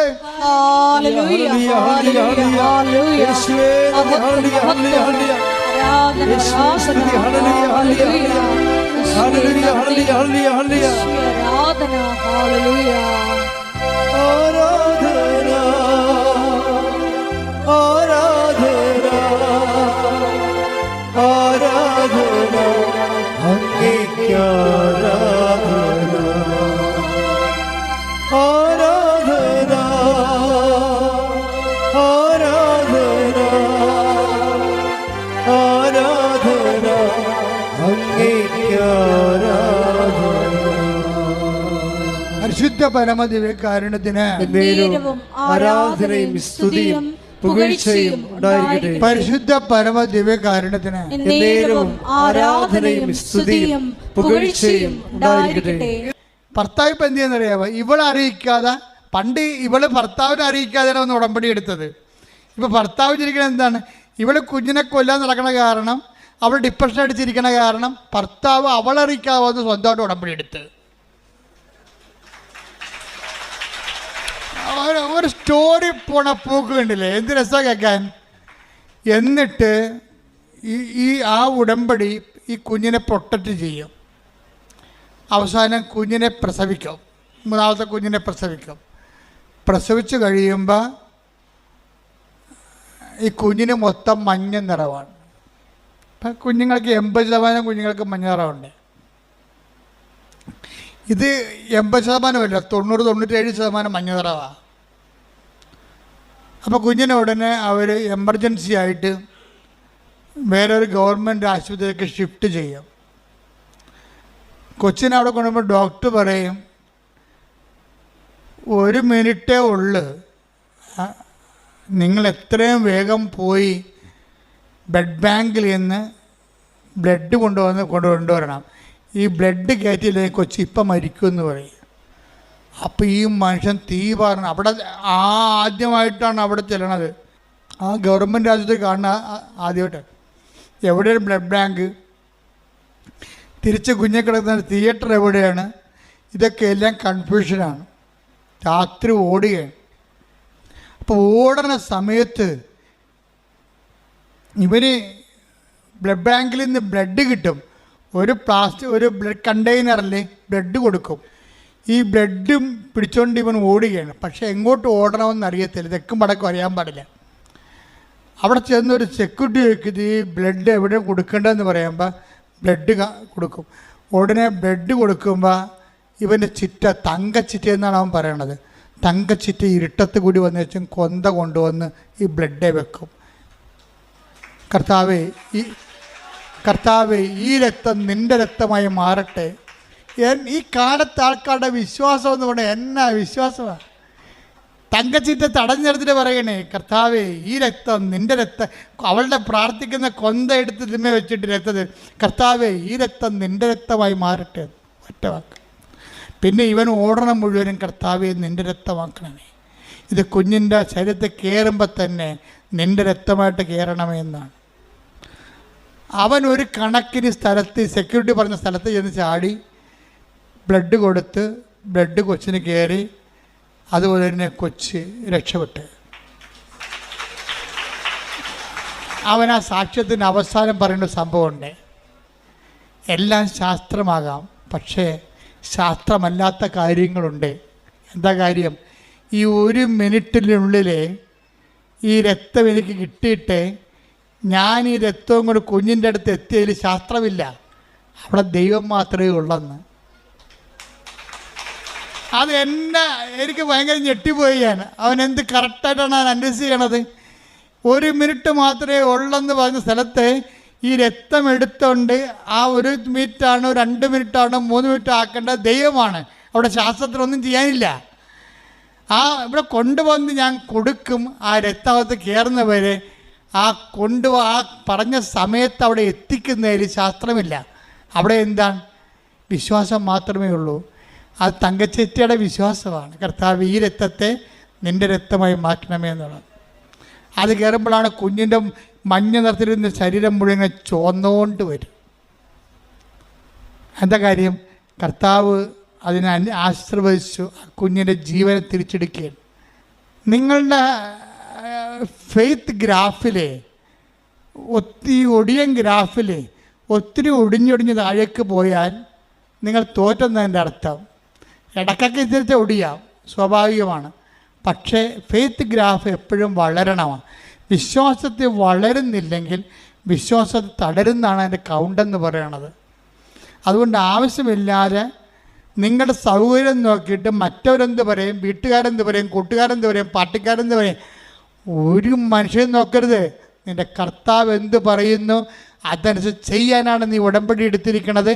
പരിശുദ്ധ പരമദിവ്യകാരുണ്യത്തിന് ആരാധനയും സ്തുതിയും പുകഴ്ചയും ഉണ്ടായിരിക്കട്ടെ. പരിശുദ്ധ പരമദിവ്യകാരുണ്യത്തിന് ആരാധനയും സ്തുതിയും പുകഴ്ചയും ഉണ്ടായിരിക്കട്ടെ. ഭർത്താവ് ഇപ്പം എന്ത് ചെയ്യുന്നറിയാമോ? ഇവളെ അറിയിക്കാതെ, പണ്ട് ഇവള് ഭർത്താവിനെ അറിയിക്കാതെയാണ് ഒന്ന് ഉടമ്പടി എടുത്തത്. ഇപ്പം ഭർത്താവ് ചിരിക്കണത് എന്താണ്? ഇവള് കുഞ്ഞിനെ കൊല്ലാൻ നടക്കണ കാരണം, അവൾ ഡിപ്രഷൻ അടിച്ചിരിക്കണ കാരണം ഭർത്താവ് അവളറിയിക്കാതെ വന്ന് സ്വന്തമായിട്ട് ഉടമ്പടി എടുത്ത്. ഒരു സ്റ്റോറി പോണ പൂക്ക് കണ്ടില്ലേ? എന്ത് രസമാണ് കേൾക്കാൻ. എന്നിട്ട് ആ ഉടമ്പടി ഈ കുഞ്ഞിനെ പ്രൊട്ടക്റ്റ് ചെയ്യും. അവസാനം കുഞ്ഞിനെ പ്രസവിക്കും. 3ാമത്തെ കുഞ്ഞിനെ പ്രസവിച്ച് കഴിയുമ്പോൾ ഈ കുഞ്ഞിന് മൊത്തം മഞ്ഞ നിറവാണ്. ഇപ്പം കുഞ്ഞുങ്ങൾക്ക് 80% കുഞ്ഞുങ്ങൾക്ക് മഞ്ഞ നിറമുണ്ട്. ഇത് 80%, 90-97% മഞ്ഞ നിറവാണ്. അപ്പോൾ കുഞ്ഞിനെ ഉടനെ അവർ എമർജൻസി ആയിട്ട് വേറൊരു ഗവൺമെൻറ് ആശുപത്രിയിലേക്ക് ഷിഫ്റ്റ് ചെയ്യും. കൊച്ചിനെ അവിടെ കൊണ്ടുപോകുമ്പോൾ ഡോക്ടർ പറയും, 1 മിനിറ്റേ ഉള്ളു, നിങ്ങൾ എത്രയും വേഗം പോയി ബ്ലഡ് ബാങ്കിൽ നിന്ന് ബ്ലഡ് കൊണ്ടുവരണം. ഈ ബ്ലഡ് കയറ്റിയില്ലെങ്കിൽ കൊച്ചി ഇപ്പം മരിക്കുമെന്ന് പറയും. അപ്പോൾ ഈ മനുഷ്യൻ പറഞ്ഞു അവിടെ ആദ്യമായിട്ടാണ് അവിടെ ചെല്ലണത്. ആ ഗവൺമെൻറ് ആശുപത്രി കാണുന്ന ആദ്യമായിട്ട്. എവിടെയാണ് ബ്ലഡ് ബാങ്ക്? തിരിച്ച് കുഞ്ഞെ കിടക്കുന്ന തിയേറ്റർ എവിടെയാണ്? ഇതൊക്കെ എല്ലാം കൺഫ്യൂഷനാണ്. രാത്രി ഓടുകയാണ്. അപ്പോൾ ഓടുന്ന സമയത്ത് ഇവന് ബ്ലഡ് ബാങ്കിൽ നിന്ന് ബ്ലഡ് കിട്ടും. ഒരു ബ്ലഡ് കണ്ടെയ്നറിൽ ബ്ലഡ് കൊടുക്കും. ഈ ബ്ലഡും പിടിച്ചുകൊണ്ട് ഇവൻ ഓടുകയാണ്. പക്ഷേ എങ്ങോട്ട് ഓടണമെന്ന് അറിയത്തില്ല, തെക്കും വടക്കും അറിയാൻ പാടില്ല. അവിടെ ചെന്നൊരു സെക്യൂരിറ്റി ചോദിക്കുന്നത് ഈ ബ്ലഡ് എവിടെ കൊടുക്കേണ്ടതെന്ന് പറയുമ്പോൾ ബ്ലഡ് കൊടുക്കും. ഉടനെ ബ്ലഡ് കൊടുക്കുമ്പോൾ ഇവൻ്റെ ചിറ്റ തങ്കച്ചിറ്റ എന്നാണ് അവൻ പറയണത്. തങ്കച്ചിറ്റ ഇരുട്ടത്ത് കൂടി വന്ന് വെച്ചും കൊന്ത കൊണ്ടുവന്ന് ഈ ബ്ലഡെ വെക്കും. കർത്താവേ ഈ രക്തം നിൻ്റെ രക്തമായി മാറട്ടെ. ഈ കാലത്തെ ആൾക്കാരുടെ വിശ്വാസം എന്ന് പറഞ്ഞാൽ എന്നാ വിശ്വാസമാണ്. തങ്കച്ചിറ്റ തടഞ്ഞെടുത്തിട്ട് പറയണേ, കർത്താവേ ഈ രക്തം നിൻ്റെ രക്തം. അവളുടെ പ്രാർത്ഥിക്കുന്ന കൊന്ത എടുത്ത് തിമ്മ വെച്ചിട്ട് രക്തത്തിൽ, കർത്താവേ ഈ രക്തം നിൻ്റെ രക്തമായി മാറട്ടെ. ഒറ്റ വാക്ക്. പിന്നെ ഇവൻ ഓടണം മുഴുവനും, കർത്താവേ നിൻ്റെ രക്തമാക്കണമേ. ഇത് കുഞ്ഞിൻ്റെ ശരീരത്തിൽ കയറുമ്പോൾ തന്നെ നിൻ്റെ രക്തമായിട്ട് കയറണമേ എന്നാണ്. അവൻ ഒരു കണക്കിന് സ്ഥലത്ത്, സെക്യൂരിറ്റി പറഞ്ഞ സ്ഥലത്ത് ചെന്ന് ചാടി ബ്ലഡ് കൊടുത്ത് ബ്ലഡ് കൊച്ചിന് കയറി. അതുപോലെ തന്നെ കൊച്ച് രക്ഷപ്പെട്ട്. അവൻ ആ സാക്ഷ്യത്തിൻ്റെ അവസാനം പറയേണ്ട സംഭവമുണ്ട്. എല്ലാം ശാസ്ത്രമാകാം, പക്ഷേ ശാസ്ത്രമല്ലാത്ത കാര്യങ്ങളുണ്ട്. എന്താ കാര്യം? ഈ 1 മിനിറ്റിനുള്ളിൽ ഈ രക്തം എനിക്ക് കിട്ടിയിട്ട് ഞാൻ ഈ രക്തവും കൂടെ കുഞ്ഞിൻ്റെ അടുത്ത് എത്തിയതിൽ ശാസ്ത്രമില്ല, അവിടെ ദൈവം മാത്രമേ ഉള്ളെന്ന്. അത് എനിക്ക് ഭയങ്കര ഞെട്ടിപ്പോയി. അവൻ എന്ത് കറക്റ്റായിട്ടാണ് അനലൈസ് ചെയ്യണത്. 1 മിനിറ്റ് മാത്രമേ ഉള്ളെന്ന് പറഞ്ഞ സ്ഥലത്ത് ഈ രക്തം എടുത്തുകൊണ്ട് ആ 1 മിനിറ്റാണോ 2 മിനിറ്റാണോ 3 മിനിറ്റ് ആക്കേണ്ട ദൈവമാണ്. അവിടെ ശാസ്ത്രത്തിനൊന്നും ചെയ്യാനില്ല. ഇവിടെ കൊണ്ടുവന്ന് ഞാൻ കൊടുക്കും. ആ രക്തകത്ത് കയറുന്നവരെ ആ പറഞ്ഞ സമയത്ത് അവിടെ എത്തിക്കുന്നതിൽ ശാസ്ത്രമില്ല. അവിടെ എന്താണ്? വിശ്വാസം മാത്രമേ ഉള്ളൂ. അത് തങ്കച്ചേറ്റിയുടെ വിശ്വാസമാണ്. കർത്താവ് ഈ രക്തത്തെ നിൻ്റെ രക്തമായി മാറ്റണമേ എന്നുള്ളത്. അത് കയറുമ്പോഴാണ് കുഞ്ഞിൻ്റെ മഞ്ഞ നിറത്തിലിരുന്ന ശരീരം മുഴുവൻ ചുവന്നുകൊണ്ട് വരും. എന്താ കാര്യം? കർത്താവ് അതിനെ ആശീർവദിച്ചു. കുഞ്ഞിൻ്റെ ജീവനെ തിരിച്ചെടുക്കുകയാണ്. നിങ്ങളുടെ ഫെയ്ത്ത് ഗ്രാഫിലെ ഒടിയൻ ഗ്രാഫിൽ ഒത്തിരി ഒടിഞ്ഞൊടിഞ്ഞ് താഴേക്ക് പോയാൽ നിങ്ങൾ തോറ്റെന്നതിൻ്റെ അർത്ഥം. ഇടയ്ക്കൊക്കെ ഇത്തിരി ഒടിയാം, സ്വാഭാവികമാണ്. പക്ഷേ ഫെയ്ത്ത് ഗ്രാഫ് എപ്പോഴും വളരണമാണ്. വിശ്വാസത്തിൽ വളരുന്നില്ലെങ്കിൽ വിശ്വാസത്തിൽ തളരുന്നതാണ് അതിൻ്റെ കൗണ്ടെന്ന് പറയണത്. അതുകൊണ്ട് ആവശ്യമില്ലാതെ നിങ്ങളുടെ സൗകര്യം നോക്കിയിട്ട് മറ്റവരെന്ത് പറയും, വീട്ടുകാരെന്ത് പറയും, കൂട്ടുകാരെന്ത് പറയും, പാർട്ടിക്കാരെന്ത് പറയും, ഒരു മനുഷ്യൻ നോക്കരുത്. നിൻ്റെ കർത്താവ് എന്ത് പറയുന്നു അതനുസരിച്ച് ചെയ്യാനാണ് നീ ഉടമ്പടി എടുത്തിരിക്കുന്നത്.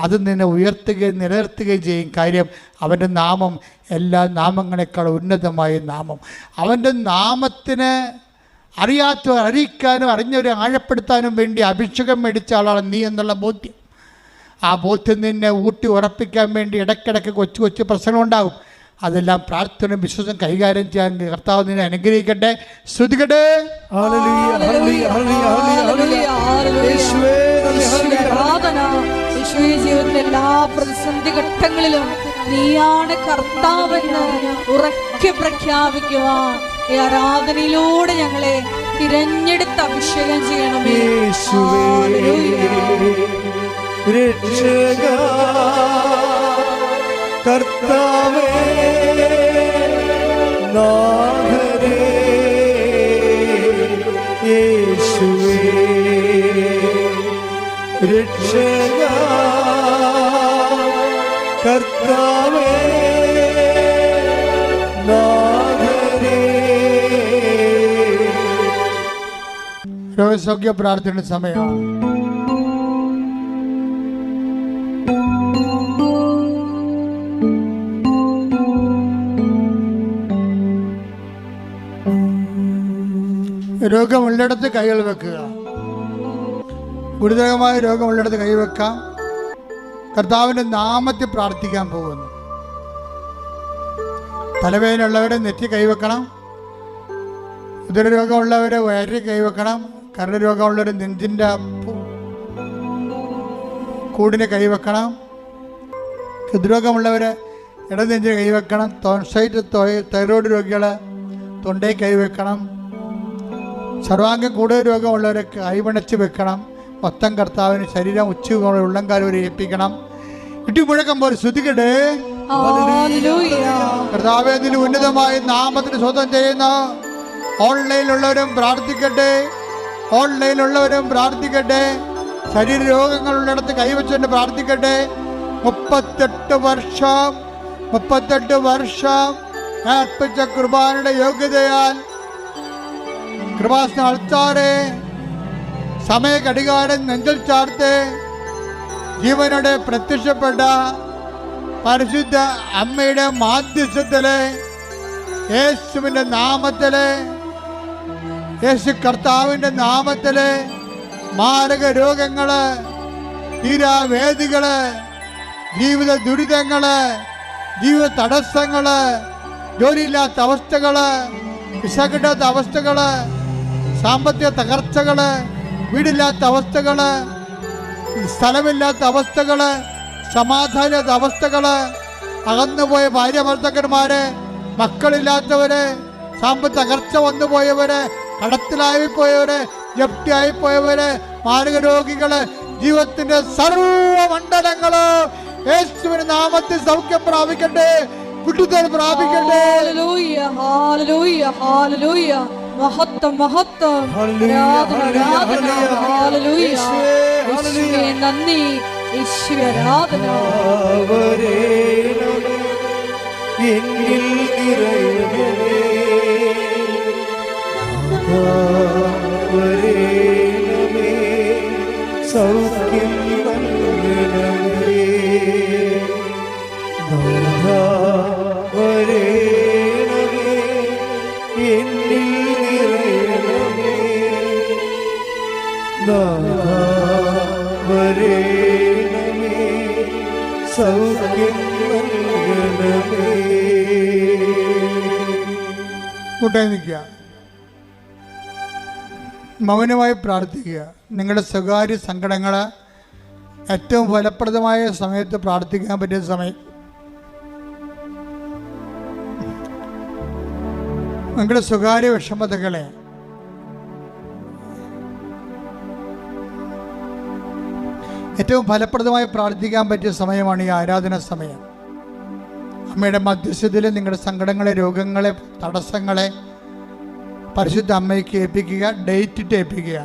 അത് നിന്നെ ഉയർത്തുകയും നിലനിർത്തുകയും ചെയ്യും. കാര്യം അവൻ്റെ നാമം എല്ലാ നാമങ്ങളെക്കാൾ ഉന്നതമായ നാമം. അവൻ്റെ നാമത്തിന് അറിയിക്കാനും അറിഞ്ഞവരെ ആഴപ്പെടുത്താനും വേണ്ടി അഭിഷേകം മേടിച്ച ആളാണ് നീ എന്നുള്ള ബോധ്യം. ആ ബോധ്യം നിന്നെ ഊട്ടി ഉറപ്പിക്കാൻ വേണ്ടി ഇടയ്ക്കിടയ്ക്ക് കൊച്ചു പ്രശ്നങ്ങളുണ്ടാകും. അതെല്ലാം പ്രാർത്ഥന വിശ്വാസം കൈകാര്യം ചെയ്യാൻ കർത്താവ് നിന്നെ അനുഗ്രഹിക്കട്ടെ. ശ്രുതികട്ടെ. ജീവിതത്തിലെ എല്ലാ പ്രതിസന്ധി ഘട്ടങ്ങളിലും നീയാണ് കർത്താവെന്ന് ഉറക്കെ പ്രഖ്യാപിക്കുവാൻ ഈ ആരാധനയിലൂടെ ഞങ്ങളെ തിരഞ്ഞെടുത്ത് അഭിഷേകം ചെയ്യണമേ. കർത്താവേ നാഥരേ യേശുവേ രക്ഷക കർത്താവേ നാഥരേ. രോഗസൗഖ്യ പ്രാർത്ഥന സമയമാണ്. രോഗമുള്ളിടത്ത് കൈകൾ വെക്കുക. ഗുരുതരമായ രോഗമുള്ളിടത്ത് കൈവെക്കാം. കർത്താവിൻ്റെ നാമത്തിൽ പ്രാർത്ഥിക്കാൻ പോകുന്നു. തലവേദനയുള്ളവരെ നെറ്റി കൈവെക്കണം. ഉദരരോഗമുള്ളവരെ വയറിൽ കൈവെക്കണം. കരൾ രോഗമുള്ളവർ നെഞ്ചിൻ്റെ കൂടിന് കൈവെക്കണം. ഹൃദ്രോഗമുള്ളവർ ഇടനെഞ്ചിന് കൈവെക്കണം. ടോൺസൈറ്റ് തൈറോയ്ഡ് രോഗികൾ തൊണ്ടയിൽ കൈവെക്കണം. സർവാംഗം കൂടുതൽ രോഗമുള്ളവരെ കൈവണച്ച് വെക്കണം. മൊത്തം കർത്താവിന് ശരീരം ഉച്ചയോടെ ഉള്ളംകാലം വരെ ഏൽപ്പിക്കണം. ഇടിമുഴക്കം പോലെ ശ്രുതിക്കട്ടെ. കർത്താവേ, ഇതിന് ഉന്നതമായ നാമത്തിന് സ്വന്തം ചെയ്യുന്ന ഓൺലൈനിലുള്ളവരും പ്രാർത്ഥിക്കട്ടെ. ഓൺലൈനിലുള്ളവരും പ്രാർത്ഥിക്കട്ടെ. ശരീര രോഗങ്ങളുള്ളിടത്ത് കൈവച്ചുകൊണ്ട് പ്രാർത്ഥിക്കട്ടെ. 38 വർഷം അർപ്പിച്ച കുർബാനയുടെ യോഗ്യതയാൽ കൃപാസന അൾത്താറെ സമയ ഘടികാരം നെഞ്ചിൽ ചാർത്ത് ജീവനോടെ പ്രത്യക്ഷപ്പെട്ട പരിശുദ്ധ അമ്മയുടെ മാധ്യസ്ഥത്തില് യേശുവിൻ്റെ നാമത്തില്, യേശു കർത്താവിൻ്റെ നാമത്തില് മാരക രോഗങ്ങള്, തീരാവേദികള്, ജീവിത ദുരിതങ്ങള്, ജീവിത തടസ്സങ്ങള്, ജോലിയില്ലാത്ത അവസ്ഥകള്, വിസ കിട്ടാത്ത അവസ്ഥകള്, സാമ്പത്തിക തകർച്ചകള്, വീടില്ലാത്ത അവസ്ഥകള്, സ്ഥലമില്ലാത്ത അവസ്ഥകള്, സമാധാനമില്ലാത്ത അവസ്ഥകള്, അകന്നുപോയ ഭാര്യ ഭർത്താക്കന്മാര്, മക്കളില്ലാത്തവര്, സാമ്പത്തിക തകർച്ച വന്നുപോയവര്, കടത്തിലായിപ്പോയവര്, ജപ്തിയായിപ്പോയവര്, മാരക രോഗികള്, ജീവിതത്തിന്റെ സർവമണ്ഡലങ്ങള് യേശുവിന്റെ നാമത്തിൽ സൗഖ്യം പ്രാപിക്കട്ടെ, വിടുതൽ പ്രാപിക്കട്ടെ. മഹത്വം മഹത്വം, നന്ദി, ഈശ്വരാധന. സൗഖ്യം നൽകണമേ, വരേണമേ, എന്നിൽ നിറയണമേ, വരേണമേ, സൗഖ്യം നൽകണമേ. കൂട്ടായി നിൽക്കുക, മൗനമായി പ്രാർത്ഥിക്കുക. നിങ്ങളുടെ സ്വകാര്യ സങ്കടങ്ങൾ ഏറ്റവും ഫലപ്രദമായ സമയത്ത് പ്രാർത്ഥിക്കാൻ പറ്റിയ സമയം. നിങ്ങളുടെ സ്വകാര്യ വിഷമതകളെ ഏറ്റവും ഫലപ്രദമായി പ്രാർത്ഥിക്കാൻ പറ്റിയ സമയമാണ് ഈ ആരാധന സമയം. അമ്മയുടെ മധ്യസ്ഥതയിൽ നിങ്ങളുടെ സങ്കടങ്ങളെ, രോഗങ്ങളെ, തടസ്സങ്ങളെ പരിശുദ്ധ അമ്മയ്ക്ക് ഏൽപ്പിക്കുക. ഡേറ്റ് ഇട്ട് ഏൽപ്പിക്കുക.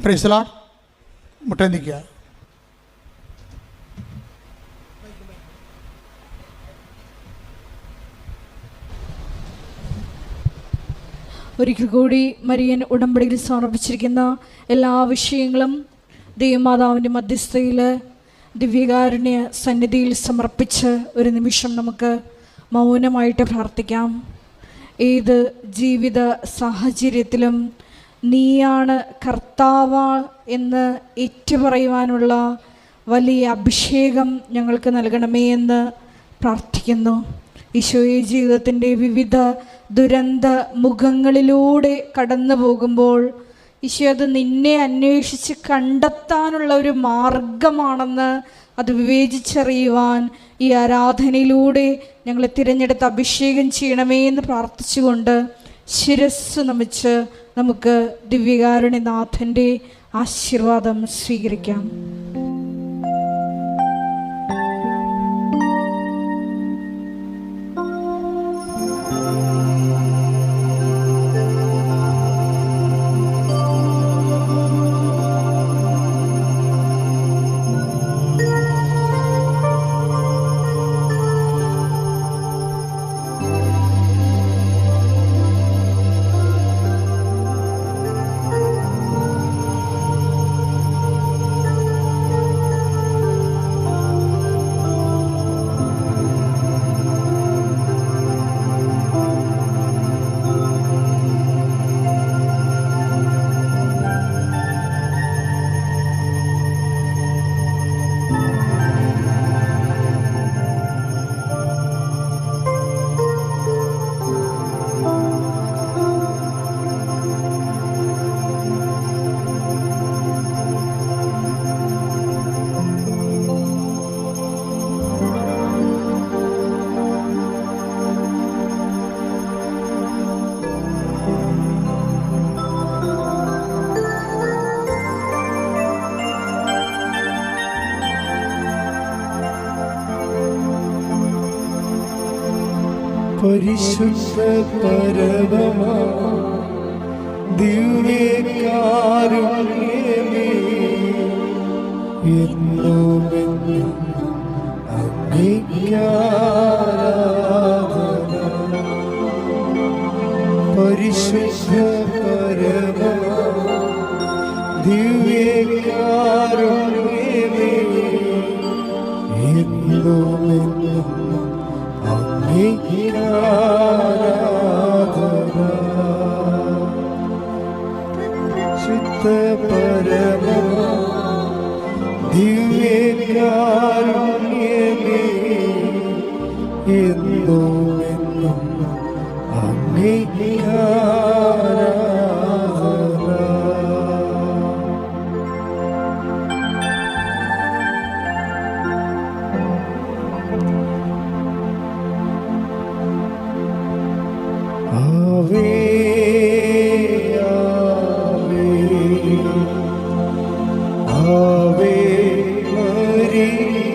Praise the Lord. മുട്ടന്തിക്കുക. ഒരിക്കൽ കൂടി മരിയൻ ഉടമ്പടിയിൽ സമർപ്പിച്ചിരിക്കുന്ന എല്ലാ വിഷയങ്ങളും ദൈവമാതാവിൻ്റെ മധ്യസ്ഥയിൽ ദിവ്യകാരുണ്യ സന്നിധിയിൽ സമർപ്പിച്ച് ഒരു നിമിഷം നമുക്ക് മൗനമായിട്ട് പ്രാർത്ഥിക്കാം. ഏത് ജീവിത സാഹചര്യത്തിലും നീയാണ് കർത്താവ് എന്ന് ഏറ്റുപറയുവാനുള്ള വലിയ അഭിഷേകം ഞങ്ങൾക്ക് നൽകണമേ എന്ന് പ്രാർത്ഥിക്കുന്നു. ഈശോയെ, ജീവിതത്തിൻ്റെ വിവിധ ദുരന്ത മുഖങ്ങളിലൂടെ കടന്നു പോകുമ്പോൾ ഈശോ അത് നിന്നെ അന്വേഷിച്ച് കണ്ടെത്താനുള്ള ഒരു മാർഗമാണെന്ന് അത് വിവേചിച്ചറിയുവാൻ ഈ ആരാധനയിലൂടെ ഞങ്ങളെ തിരഞ്ഞെടുത്ത് അഭിഷേകം ചെയ്യണമേ എന്ന് പ്രാർത്ഥിച്ചുകൊണ്ട് ശിരസ്സ് നമിച്ച് നമുക്ക് ദിവ്യകാരുണ്യനാഥൻ്റെ ആശീർവാദം സ്വീകരിക്കാം. പരിശുദ്ധ പരമമാ ദിവ്യകാരുണ്യമേ എന്നുമെന്നും അങ്ങേയ്ക്കാരാധന. പരിശുദ്ധ പരമമാ ദിവ്യകാരുണ്യമേ എന്നുമെന്നും അങ്ങേയ്ക്കാരാധന. ശുദ്ധ പരമമാ ദിവ്യകാരുണ്യമേ എന്നുമെന്നും അങ്ങേയ്ക്കാരാധന. ആവേ ആവേ ആവേ മരിയ